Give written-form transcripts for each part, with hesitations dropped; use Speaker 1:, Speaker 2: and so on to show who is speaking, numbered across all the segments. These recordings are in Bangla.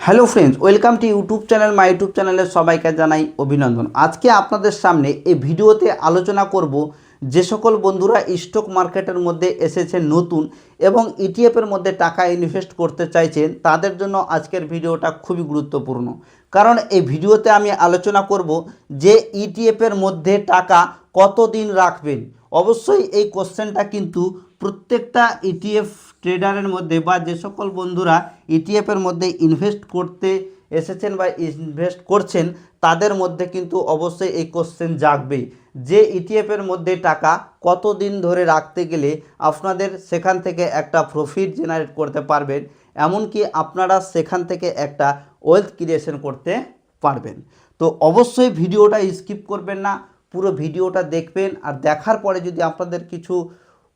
Speaker 1: Hello friends, welcome to YouTube channel. My YouTube চ্যানেলে সবাইকে জানাই অভিনন্দন। আজকে আপনাদের সামনে এই ভিডিওতে আলোচনা করব যে সকল বন্ধুরা স্টক মার্কেটের মধ্যে এসেছেন নতুন এবং ইটিএফের মধ্যে টাকা ইনভেস্ট করতে চাইছেন, তাদের জন্য আজকের ভিডিওটা খুবই গুরুত্বপূর্ণ। কারণ এই ভিডিওতে আমি আলোচনা করব যে ইটিএফের মধ্যে টাকা কতদিন রাখবেন। অবশ্যই এই কোশ্চেনটা কিন্তু প্রত্যেকটা ইটিএফ ট্রেডারের মধ্যে বা যে সকল বন্ধুরা ইটিএফের মধ্যে ইনভেস্ট করতে এসেছেন বা ইনভেস্ট করছেন তাদের মধ্যে কিন্তু অবশ্যই এই কোশ্চেন জাগবেই যে ইটিএফের মধ্যে টাকা কতদিন ধরে রাখতে গেলে আপনাদের সেখান থেকে একটা প্রফিট জেনারেট করতে পারবেন, এমনকি আপনারা সেখান থেকে একটা ওয়েলথ ক্রিয়েশন করতে পারবেন। তো অবশ্যই ভিডিওটা স্কিপ করবেন না, পুরো ভিডিওটা দেখবেন। আর দেখার পরে যদি আপনাদের কিছু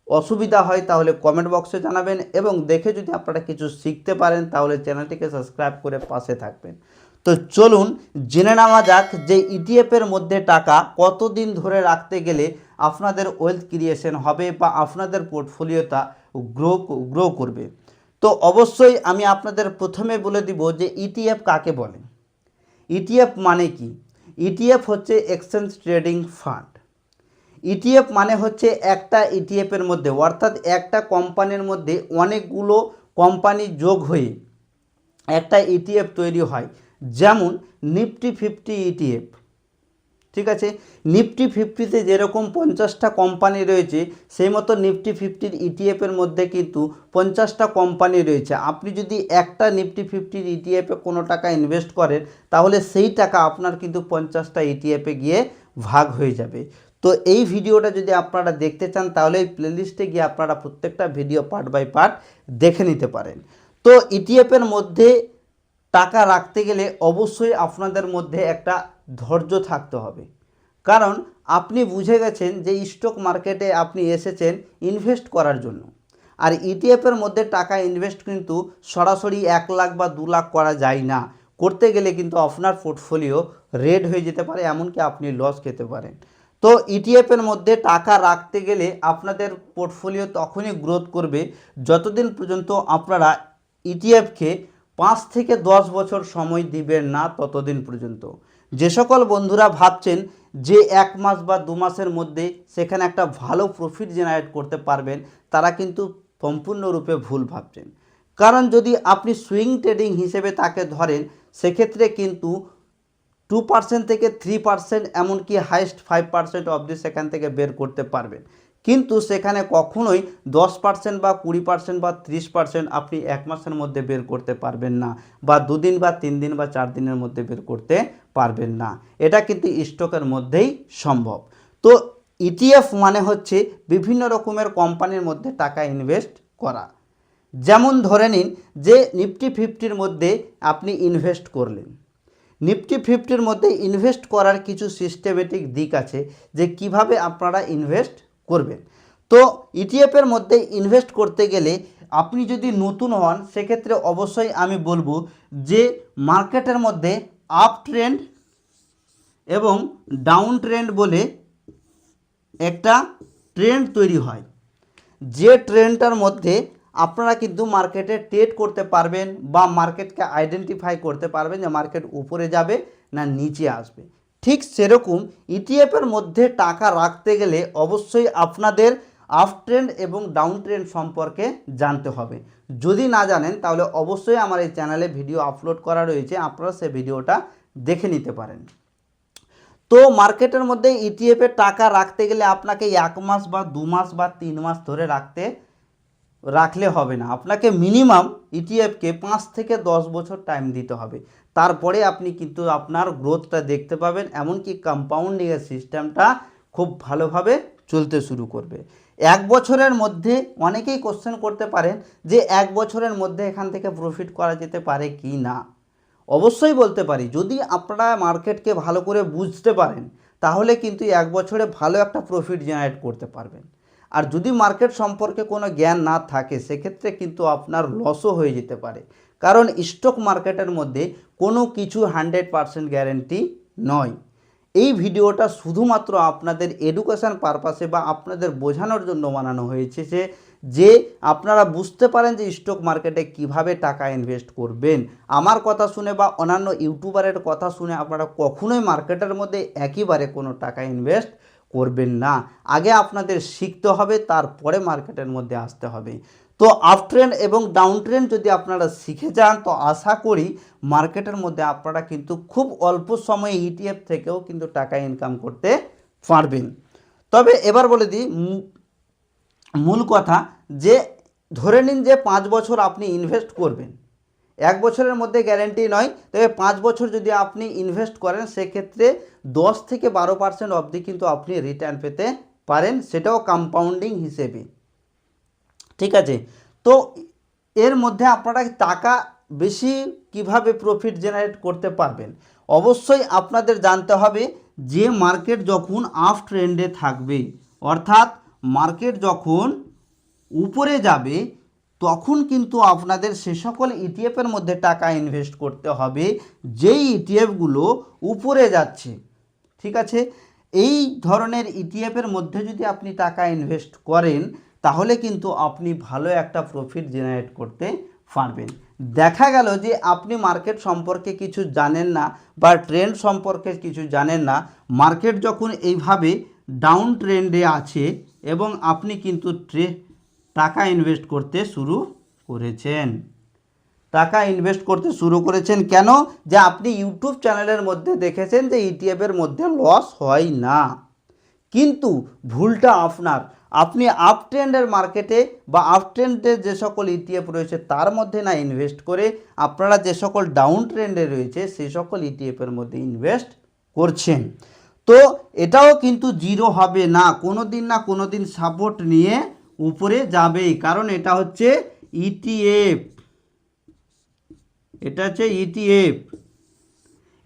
Speaker 1: অসুবিধা হয় তাহলে কমেন্ট বক্সে জানাবেন, এবং দেখে যদি আপনারা কিছু শিখতে পারেন তাহলে চ্যানেলটিকে সাবস্ক্রাইব করে পাশে থাকবেন। তো চলুন জেনে নেওয়া যাক যে ইটিএফের মধ্যে টাকা কতদিন ধরে রাখতে গেলে আপনাদের ওয়েলথ ক্রিয়েশন হবে বা আপনাদের পোর্টফোলিওটা গ্রো করবে। তো অবশ্যই আমি আপনাদের প্রথমে বলে দিব যে ইটিএফ কাকে বলে। ইটিএফ মানে কি? ইটিএফ হচ্ছে এক্সচেঞ্জ ট্রেডিং ফান্ড। ইটিএফ মানে হচ্ছে একটা ইটিএফের মধ্যে, অর্থাৎ একটা কোম্পানির মধ্যে অনেকগুলো কোম্পানি যোগ হয়ে একটা ইটিএফ তৈরি হয়। যেমন নিফটি 50 ইটিএফ, ঠিক আছে। নিফটি 50তে যেরকম 50টা কোম্পানি রয়েছে, সেই মতো নিফটি 50 ইটিএফের মধ্যে কিন্তু 50টা কোম্পানি রয়েছে। আপনি যদি একটা নিফটি 50 ইটিএফে কোনো টাকা ইনভেস্ট করেন তাহলে সেই টাকা আপনার কিন্তু 50টা ইটিএফে গিয়ে ভাগ হয়ে যাবে। তো এই ভিডিওটা যদি আপনারা দেখতে চান তাহলে এই প্লেলিস্টে গিয়ে আপনারা প্রত্যেকটা ভিডিও পার্ট বাই পার্ট দেখে নিতে পারেন। তো ইটিএফের মধ্যে টাকা রাখতে গেলে অবশ্যই আপনাদের মধ্যে একটা ধৈর্য থাকতে হবে। কারণ আপনি বুঝে গেছেন যে স্টক মার্কেটে আপনি এসেছেন ইনভেস্ট করার জন্য, আর ইটিএফের মধ্যে টাকা ইনভেস্ট কিন্তু সরাসরি 1 লাখ বা 2 লাখ করা যায় না। করতে গেলে কিন্তু আপনার পোর্টফোলিও রেড হয়ে যেতে পারে, এমনকি আপনি লস খেতে পারেন। তো ইটিএফের মধ্যে টাকা রাখতে গেলে আপনাদের পোর্টফোলিও তখনই গ্রোথ করবে যতদিন পর্যন্ত আপনারা ইটিএফকে 5 থেকে 10 বছর সময় দিবেন না, ততদিন পর্যন্ত। যে সকল বন্ধুরা ভাবছেন যে 1 মাস বা 2 মাসের মধ্যে সেখানে একটা ভালো প্রফিট জেনারেট করতে পারবেন, তারা কিন্তু সম্পূর্ণরূপে ভুল ভাবছেন। কারণ যদি আপনি সুইং ট্রেডিং হিসেবে তাকে ধরেন, সেক্ষেত্রে কিন্তু 2% থেকে 3%, এমনকি হাইস্ট 5% অবধি সেখান থেকে বের করতে পারবেন। কিন্তু সেখানে কখনোই 10% বা 20% বা 30% আপনি 1 মাসের মধ্যে বের করতে পারবেন না, বা 2 দিন বা 3 দিন বা 4 দিনের মধ্যে বের করতে পারবেন না। এটা কিন্তু স্টকের মধ্যেই সম্ভব। তো ইটিএফ মানে হচ্ছে বিভিন্ন রকমের কোম্পানির মধ্যে টাকা ইনভেস্ট করা। যেমন ধরে নিন যে নিফটি 50-র মধ্যে আপনি ইনভেস্ট করলেন। নিফটি 50-র মধ্যে ইনভেস্ট করার কিছু সিস্টেমেটিক দিক আছে যে কিভাবে আপনারা ইনভেস্ট করবেন। তো ইটিএফের মধ্যে ইনভেস্ট করতে গেলে আপনি যদি নতুন হন, সেক্ষেত্রে অবশ্যই আমি বলবো যে মার্কেটের মধ্যে আপ ট্রেন্ড এবং ডাউন ট্রেন্ড বলে একটা ট্রেন্ড তৈরি হয়। যে ট্রেন্ডটার মধ্যে আপনারা কিন্তু মার্কেটে ট্রেড করতে পারবেন বা মার্কেটকে আইডেন্টিফাই করতে পারবেন যে মার্কেট উপরে যাবে না নিচে আসবে। ঠিক সেরকম ইটিএফের মধ্যে টাকা রাখতে গেলে অবশ্যই আপনাদের আপ ট্রেন্ড এবং ডাউন ট্রেন্ড সম্পর্কে জানতে হবে। যদি না জানেন তাহলে অবশ্যই আমার এই চ্যানেলে ভিডিও আপলোড করা রয়েছে, আপনারা সেই ভিডিওটা দেখে নিতে পারেন। তো মার্কেটের মধ্যে ইটিএফের টাকা রাখতে গেলে আপনাকে 1 মাস বা 2 মাস বা 3 মাস ধরে রাখলে হবে না। আপনাকে মিনিমাম ইটিএফকে 5 থেকে 10 বছর টাইম দিতে হবে। তারপরে আপনি কিন্তু আপনার গ্রোথটা দেখতে পাবেন, এমনকি কম্পাউন্ডিংয়ের সিস্টেমটা খুব ভালোভাবে চলতে শুরু করবে। 1 বছরের মধ্যে অনেকেই কোশ্চেন করতে পারেন যে 1 বছরের মধ্যে এখান থেকে প্রফিট করা যেতে পারে কি না। অবশ্যই বলতে পারি, যদি আপনারা মার্কেটকে ভালো করে বুঝতে পারেন তাহলে কিন্তু 1 বছরে ভালো একটা প্রফিট জেনারেট করতে পারবেন। আর যদি মার্কেট সম্পর্কে কোনো জ্ঞান না থাকে সেক্ষেত্রে কিন্তু আপনার লসও হয়ে যেতে পারে। কারণ স্টক মার্কেটের মধ্যে কোনো কিছু 100% গ্যারেন্টি নয়। এই ভিডিওটা শুধুমাত্র আপনাদের এডুকেশন পারপাসে বা আপনাদের বোঝানোর জন্য বানানো হয়েছে যে আপনারা বুঝতে পারেন যে স্টক মার্কেটে কিভাবে টাকা ইনভেস্ট করবেন। আমার কথা শুনে বা অন্যান্য ইউটিউবারের কথা শুনে আপনারা কখনোই মার্কেটের মধ্যে একেবারে কোনো টাকা ইনভেস্ট করবেন না। আগে আপনাদের শিখতে হবে, তারপরে মার্কেটের মধ্যে আসতে হবে। তো আপ ট্রেন্ড এবং ডাউন ট্রেন্ড যদি আপনারা শিখে যান তো আশা করি মার্কেটের মধ্যে আপনারা কিন্তু খুব অল্প সময়ে ইটিএফ থেকেও কিন্তু টাকা ইনকাম করতে পারবেন। তবে এবার বলে দিই মূল কথা, যে ধরে নিন যে 5 বছর আপনি ইনভেস্ট করবেন, 1 বছরের মধ্যে গ্যারেন্টি নয়, তবে 5 বছর যদি আপনি ইনভেস্ট করেন সেক্ষেত্রে 10 থেকে 12% অবধি কিন্তু আপনি রিটার্ন পেতে পারেন, সেটাও কম্পাউন্ডিং হিসেবে। ঠিক আছে, তো এর মধ্যে আপনারা টাকা বেশি কিভাবে প্রফিট জেনারেট করতে পারবেন, অবশ্যই আপনাদের জানতে হবে যে মার্কেট যখন আপ ট্রেন্ডে থাকবে, অর্থাৎ মার্কেট যখন উপরে যাবে তখন কিন্তু আপনাদের সে সকল ইটিএফের মধ্যে টাকা ইনভেস্ট করতে হবে যেই ইটিএফগুলো উপরে যাচ্ছে। ঠিক আছে, এই ধরনের ইটিএফের মধ্যে যদি আপনি টাকা ইনভেস্ট করেন তাহলে কিন্তু আপনি ভালো একটা প্রফিট জেনারেট করতে পারবেন। দেখা গেল যে আপনি মার্কেট সম্পর্কে কিছু জানেন না বা ট্রেন্ড সম্পর্কে কিছু জানেন না, মার্কেট যখন এইভাবে ডাউন ট্রেন্ডে আছে এবং আপনি কিন্তু টাকা ইনভেস্ট করতে শুরু করেছেন। টাকা ইনভেস্ট করতে শুরু করেছেন কেন? যে আপনি ইউটিউব চ্যানেলের মধ্যে দেখেছেন যে ইটিএফের মধ্যে লস হয় না, কিন্তু ভুলটা আপনার। আপনি আপ ট্রেন্ডের মার্কেটে বা আপ ট্রেন্ডের যে সকল ইটিএফ রয়েছে তার মধ্যে না ইনভেস্ট করে আপনারা যে সকল ডাউন ট্রেন্ডে রয়েছে সেই সকল ইটিএফের মধ্যে ইনভেস্ট করছেন। তো এটাও কিন্তু জিরো হবে না, কোনো দিন সাপোর্ট নিয়ে উপরে যাবেই, কারণ এটা হচ্ছে ইটিএফ। এটা হচ্ছে ইটিএফ।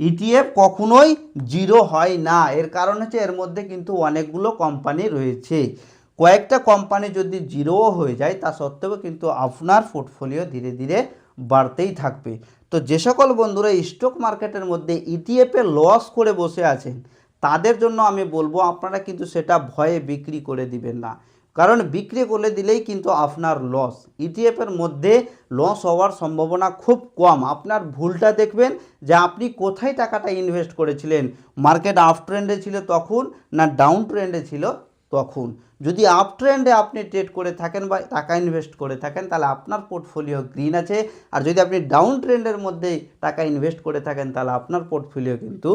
Speaker 1: ইটিএফ কখনোই জিরো হয় না, এর কারণ হচ্ছে এর মধ্যে কিন্তু অনেকগুলো কোম্পানি রয়েছে। কয়েকটা কোম্পানি যদি জিরোও হয়ে যায় তা সত্ত্বেও কিন্তু আপনার পোর্টফোলিও ধীরে ধীরে বাড়তেই থাকবে। তো যে সকল বন্ধুরা স্টক মার্কেটের মধ্যে ইটিএফে লস করে বসে আছেন তাদের জন্য আমি বলবো আপনারা কিন্তু সেটা ভয়ে বিক্রি করে দিবেন না, কারণ বিক্রি করে দিলেই কিন্তু আপনার লস। ইটিএফের মধ্যে লস হওয়ার সম্ভাবনা খুব কম। আপনার ভুলটা দেখবেন যে আপনি কোথায় টাকাটা ইনভেস্ট করেছিলেন, মার্কেট আপ ট্রেন্ডে ছিল তখন না ডাউন ট্রেন্ডে ছিল তখন। যদি আপ ট্রেন্ডে আপনি ট্রেড করে থাকেন বা টাকা ইনভেস্ট করে থাকেন তাহলে আপনার পোর্টফোলিও গ্রিন আছে, আর যদি আপনি ডাউন ট্রেন্ডের মধ্যে টাকা ইনভেস্ট করে থাকেন তাহলে আপনার পোর্টফোলিও কিন্তু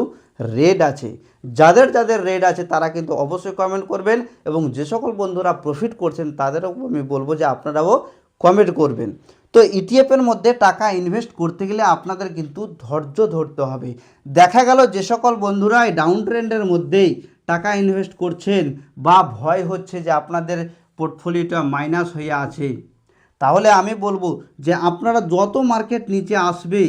Speaker 1: রেড আছে। যাদের যাদের রেড আছে তারা কিন্তু অবশ্যই কমেন্ট করবেন, এবং যে সকল বন্ধুরা প্রফিট করছেন তাদেরও আমি বলবো যে আপনারাও কমেন্ট করবেন। তো ইটিএফের মধ্যে টাকা ইনভেস্ট করতে গেলে আপনাদের কিন্তু ধৈর্য ধরতে হবে। দেখা গেল যে সকল বন্ধুরা এই ডাউন ট্রেন্ডের মধ্যেই টাকা ইনভেস্ট করছেন বা ভয় হচ্ছে যে আপনাদের পোর্টফোলিওটা মাইনাস হয়ে আছে, তাহলে আমি বলবো যে আপনারা যত মার্কেট নিচে আসবে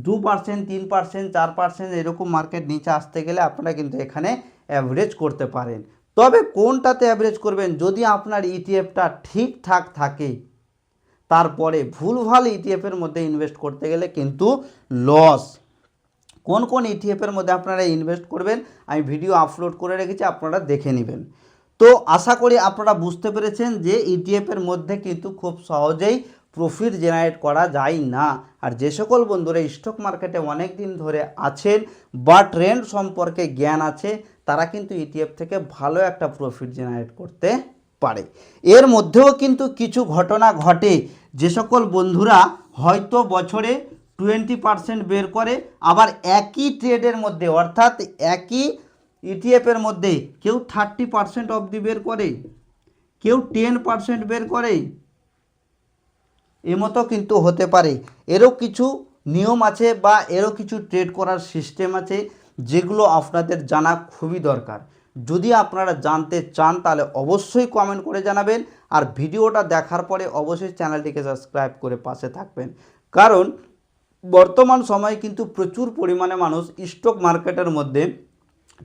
Speaker 1: 2%, 3%, 4% এরকম মার্কেট নিচে আসতে গেলে আপনারা কিন্তু এখানে অ্যাভারেজ করতে পারেন। তবে কোনটাতে অ্যাভারেজ করবেন? যদি আপনার ইটিএফটা ঠিকঠাক থাকে, তারপরে ভুলভাল ইটিএফের মধ্যে ইনভেস্ট করতে গেলে কিন্তু লস। কোন কোন ইটিএফের মধ্যে আপনারা ইনভেস্ট করবেন আমি ভিডিও আপলোড করে রেখেছি, আপনারা দেখে নেবেন। তো আশা করি আপনারা বুঝতে পেরেছেন যে ইটিএফের মধ্যে কিন্তু খুব সহজেই প্রফিট জেনারেট করা যায় না। আর যে সকল বন্ধুরা স্টক মার্কেটে অনেক দিন ধরে আছেন বা ট্রেন্ড সম্পর্কে জ্ঞান আছে তারা কিন্তু ইটিএফ থেকে ভালো একটা প্রফিট জেনারেট করতে পারে। এর মধ্যেও কিন্তু কিছু ঘটনা ঘটে, যে সকল বন্ধুরা হয়তো বছরে 20% বের করে, আবার একই ট্রেডের মধ্যে অর্থাৎ একই ইটিএফের মধ্যে কেউ 30% অবধি বের করে, কেউ 10% বের করে, এমতো কিন্তু হতে পারে। এরও কিছু নিয়ম আছে বা এরও কিছু ট্রেড করার সিস্টেম আছে যেগুলো আপনাদের জানা খুবই দরকার। যদি আপনারা জানতে চান তাহলে অবশ্যই কমেন্ট করে জানাবেন, আর ভিডিওটা দেখার পরে অবশ্যই চ্যানেলটিকে সাবস্ক্রাইব করে পাশে থাকবেন, কারণ বর্তমান সময়ে কিন্তু প্রচুর পরিমাণে মানুষ স্টক মার্কেটের মধ্যে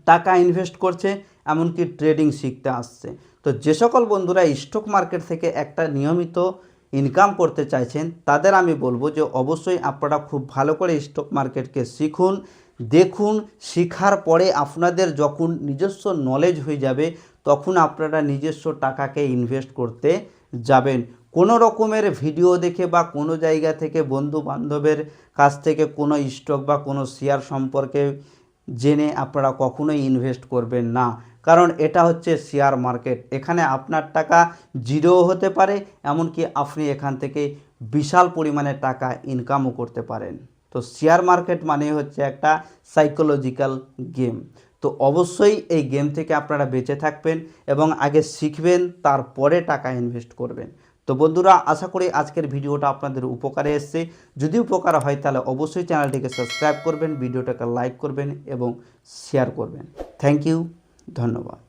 Speaker 1: টাকা ইনভেস্ট করছে, এমনকি ট্রেডিং শিখতে আসছে। তো যে সকল বন্ধুরা স্টক মার্কেট থেকে একটা নিয়মিত ইনকাম করতে চাইছেন তাদের আমি বলবো যে অবশ্যই আপনারা খুব ভালো করে স্টক মার্কেটকে শিখুন, দেখুন। শেখার পরে আপনাদের যখন নিজস্ব নলেজ হয়ে যাবে তখন আপনারা নিজস্ব টাকাকে ইনভেস্ট করতে যাবেন। কোনো রকমের ভিডিও দেখে বা কোনো জায়গা থেকে বন্ধু বান্ধবের কাছ থেকে কোনো স্টক বা কোনো শেয়ার সম্পর্কে জেনে আপনারা কখনোই ইনভেস্ট করবেন না, কারণ এটা হচ্ছে শেয়ার মার্কেট। এখানে আপনার টাকা জিরোও হতে পারে, এমনকি আপনি এখান থেকে বিশাল পরিমাণে টাকা ইনকামও করতে পারেন। তো শেয়ার মার্কেট মানে হচ্ছে একটা সাইকোলজিক্যাল গেম। তো অবশ্যই এই গেম থেকে আপনারা বেঁচে থাকবেন এবং আগে শিখবেন, তারপরে টাকা ইনভেস্ট করবেন। তো বন্ধুরা, আশা করি আজকের ভিডিওটা আপনাদের উপকারে এসছে। যদি উপকার হয় তাহলে অবশ্যই চ্যানেলটিকে সাবস্ক্রাইব করবেন, ভিডিওটাকে লাইক করবেন এবং শেয়ার করবেন। থ্যাংক ইউ, ধন্যবাদ।